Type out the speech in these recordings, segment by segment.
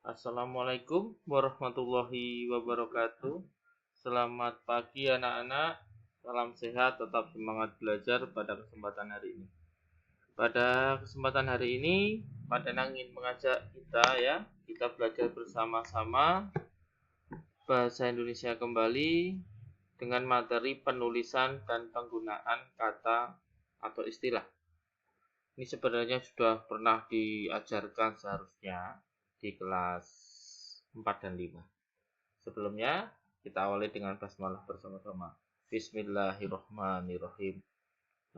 Assalamualaikum warahmatullahi wabarakatuh. Selamat pagi anak-anak. Salam sehat, tetap semangat belajar pada kesempatan hari ini. Pada kesempatan hari ini, Pak Danang ingin mengajak kita belajar bersama-sama bahasa Indonesia kembali dengan materi penulisan dan penggunaan kata atau istilah. Ini sebenarnya sudah pernah diajarkan seharusnya di kelas 4 dan 5. Sebelumnya, kita awali dengan basmalah bersama-sama. Bismillahirrahmanirrahim.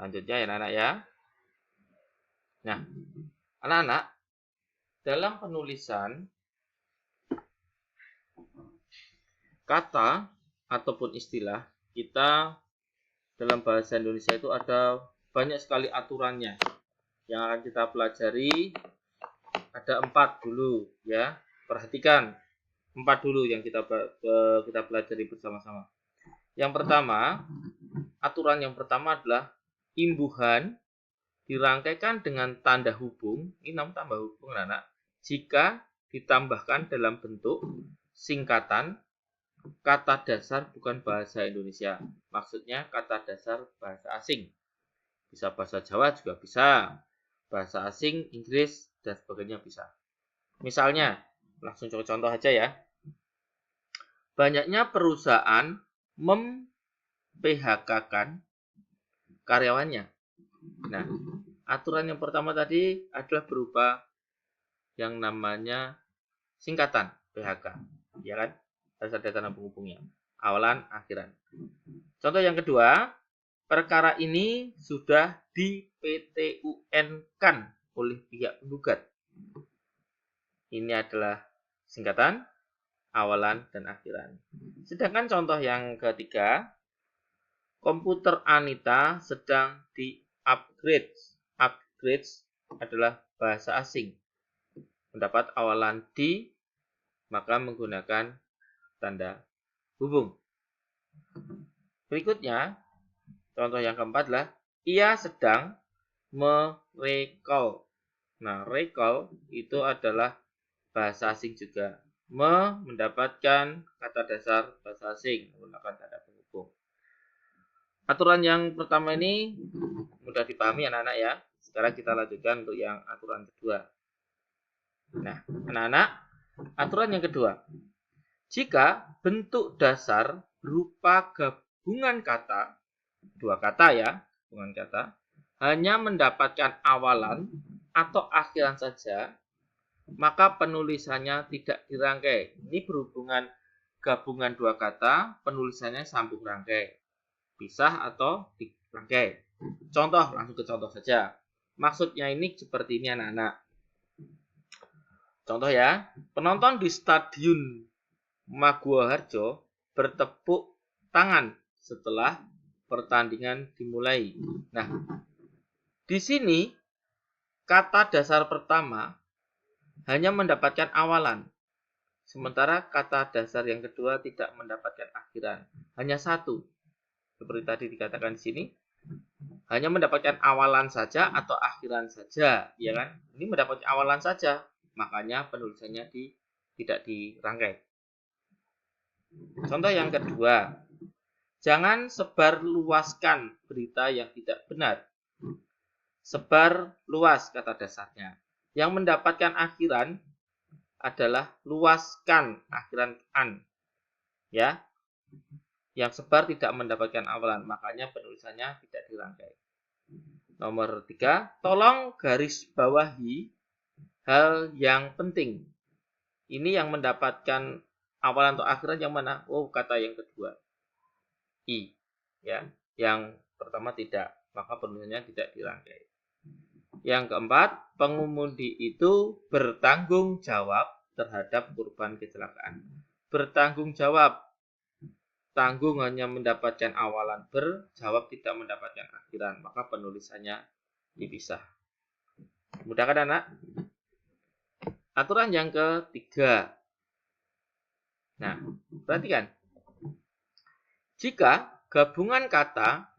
Lanjutnya ya anak-anak ya. Nah, anak-anak, dalam penulisan kata ataupun istilah, kita dalam bahasa Indonesia itu ada banyak sekali aturannya. Yang akan kita pelajari ada 4 dulu ya. Perhatikan 4 dulu yang kita pelajari bersama-sama. Yang pertama, aturan yang pertama adalah imbuhan dirangkaikan dengan tanda hubung. Ini namanya tanda hubung anak. Jika ditambahkan dalam bentuk singkatan kata dasar bukan bahasa Indonesia. Maksudnya kata dasar bahasa asing. Bisa bahasa Jawa juga bisa. Bahasa asing, Inggris, dan sebagainya bisa. Misalnya, langsung contoh aja ya. Banyaknya perusahaan mem-PHK-kan karyawannya. Nah, aturan yang pertama tadi adalah berupa yang namanya singkatan PHK, ya kan? Harus ada tanda penghubungnya, awalan, akhiran. Contoh yang kedua, perkara ini sudah di PT-UN-kan oleh pihak penggugat. Ini adalah singkatan, awalan, dan akhiran. Sedangkan contoh yang ketiga, komputer Anita sedang di-upgrade. Upgrade adalah bahasa asing. Mendapat awalan di, maka menggunakan tanda hubung. Berikutnya, contoh yang keempat adalah ia sedang merecall. Nah, recall itu adalah bahasa asing juga. Mendapatkan kata dasar bahasa asing menggunakan tanda penghubung. Aturan yang pertama ini mudah dipahami anak-anak ya. Sekarang kita lanjutkan untuk yang aturan kedua. Nah, anak-anak, aturan yang kedua. Jika bentuk dasar berupa gabungan kata, dua kata ya, gabungan kata, hanya mendapatkan awalan atau akhiran saja, maka penulisannya tidak dirangkai. Ini berhubungan gabungan dua kata, penulisannya sambung rangkai. Pisah atau dirangkai. Contoh, langsung ke contoh saja. Maksudnya ini seperti ini anak-anak. Contoh ya, penonton di Stadion Maguwo Harjo bertepuk tangan setelah pertandingan dimulai. Nah, di sini kata dasar pertama hanya mendapatkan awalan. Sementara kata dasar yang kedua tidak mendapatkan akhiran. Hanya satu. Seperti tadi dikatakan di sini, hanya mendapatkan awalan saja atau akhiran saja, ya kan? Ini mendapatkan awalan saja, makanya penulisannya tidak dirangkai. Contoh yang kedua, jangan sebarluaskan berita yang tidak benar. Sebar luas kata dasarnya. Yang mendapatkan akhiran adalah luaskan, akhiran an. Ya. Yang sebar tidak mendapatkan awalan, makanya penulisannya tidak dirangkai. Nomor 3, tolong garis bawahi hal yang penting. Ini yang mendapatkan awalan atau akhiran yang mana? Oh, kata yang kedua. I. Ya. Yang pertama tidak, maka penulisannya tidak dirangkai. Yang keempat, pengemudi itu bertanggung jawab terhadap korban kecelakaan. Bertanggung jawab. Tanggung hanya mendapatkan awalan, berjawab tidak mendapatkan akhiran, maka penulisannya dipisah. Mudah kan anak? Aturan yang ketiga. Nah, perhatikan. Jika gabungan kata,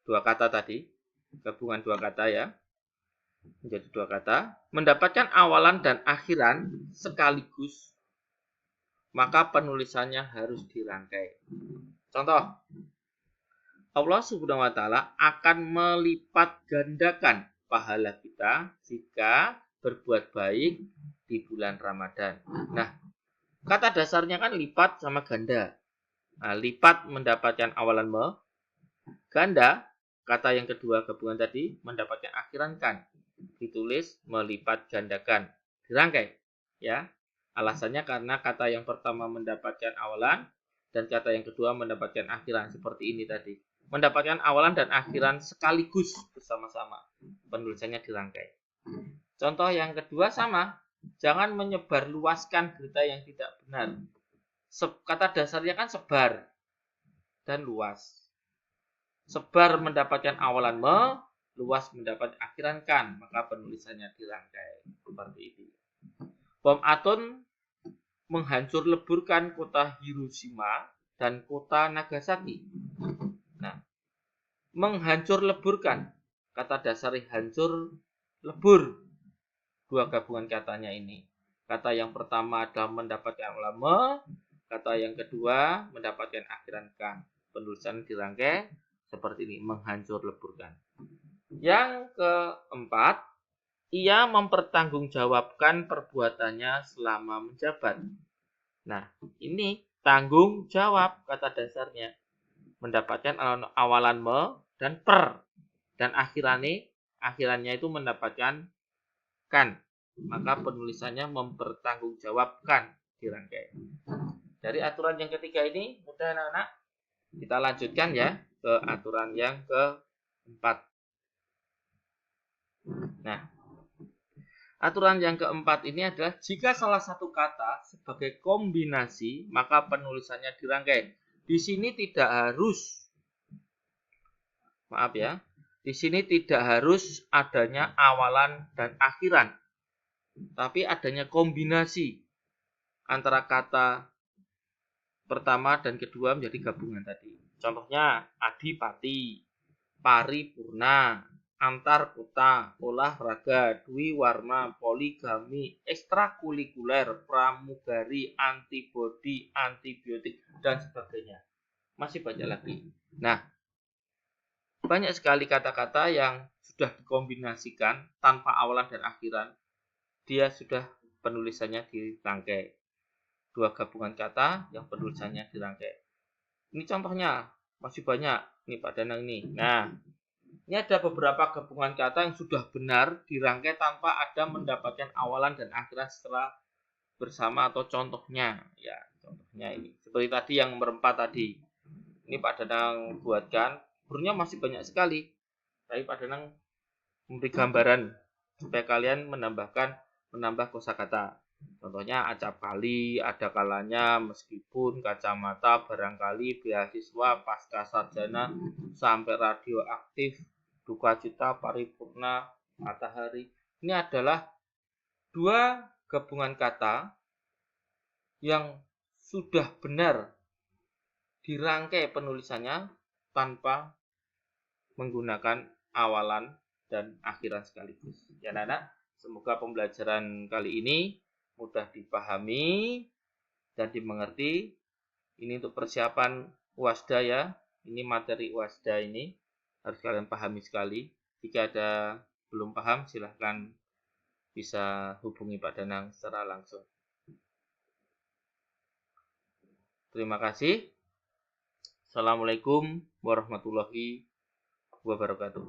dua kata tadi, gabungan dua kata ya, menjadi dua kata, mendapatkan awalan dan akhiran sekaligus, maka penulisannya harus dirangkai. Contoh, Allah Subhanahu wa taala akan melipat gandakan pahala kita jika berbuat baik di bulan Ramadan. Nah, kata dasarnya kan lipat sama ganda. Nah, lipat mendapatkan awalan ganda, kata yang kedua gabungan tadi mendapatkan akhiran kan. Ditulis melipat gandakan, dirangkai ya. Alasannya karena kata yang pertama mendapatkan awalan dan kata yang kedua mendapatkan akhiran, seperti ini tadi. Mendapatkan awalan dan akhiran sekaligus bersama-sama. Penulisannya dirangkai. Contoh yang kedua sama, jangan menyebarluaskan berita yang tidak benar. Kata dasarnya kan sebar dan luas. Sebar mendapatkan awalan luas mendapat akhiran kan, maka penulisannya dirangkai seperti ini. Bom atom menghancur leburkan kota Hiroshima dan kota Nagasaki. Nah, menghancur leburkan, kata dasar hancur lebur, dua gabungan katanya ini. Kata yang pertama adalah mendapatkan awalan kata yang kedua mendapatkan akhiran kan. Penulisan dirangkai seperti ini, menghancur leburkan. Yang keempat, ia mempertanggungjawabkan perbuatannya selama menjabat. Nah, ini tanggung jawab kata dasarnya. Mendapatkan awalan dan per. Dan akhirannya itu mendapatkan kan. Maka penulisannya mempertanggungjawabkan dirangkai. Dari aturan yang ketiga ini, mudah anak-anak. Kita lanjutkan ya ke aturan yang keempat. Nah, aturan yang keempat ini adalah jika salah satu kata sebagai kombinasi, maka penulisannya dirangkai. Di sini tidak harus, maaf ya, di sini tidak harus adanya awalan dan akhiran, tapi adanya kombinasi antara kata pertama dan kedua menjadi gabungan tadi. Contohnya adipati, paripurna, antar kota, olahraga, dwi warna, poligami, ekstrakurikuler, pramugari, antibodi, antibiotik, dan sebagainya. Masih banyak lagi. Nah, banyak sekali kata-kata yang sudah dikombinasikan tanpa awalan dan akhiran. Dia sudah penulisannya dirangkai. Dua gabungan kata yang penulisannya dirangkai. Ini contohnya, masih banyak. Ini Pak Danang ini. Nah, ini ada beberapa gabungan kata yang sudah benar dirangkai tanpa ada mendapatkan awalan dan akhiran setelah bersama atau contohnya. Ya, contohnya ini. Seperti tadi yang nomor 4 tadi. Ini Pak Danang buatkan. Sebenarnya masih banyak sekali. Tapi Pak Danang memberi gambaran supaya kalian menambah kosakata. Contohnya acap kali, ada kalanya, meskipun, kacamata, barangkali, beasiswa, pasca sarjana, sampai radioaktif, duka cita, paripurna, matahari. Ini adalah dua gabungan kata yang sudah benar dirangkai penulisannya tanpa menggunakan awalan dan akhiran sekaligus. Ya anak-anak, semoga pembelajaran kali ini mudah dipahami dan dimengerti. Ini untuk persiapan UASDA ya. Ini materi UASDA ini harus kalian pahami sekali. Jika ada belum paham, silahkan bisa hubungi Pak Danang secara langsung. Terima kasih. Assalamualaikum warahmatullahi wabarakatuh.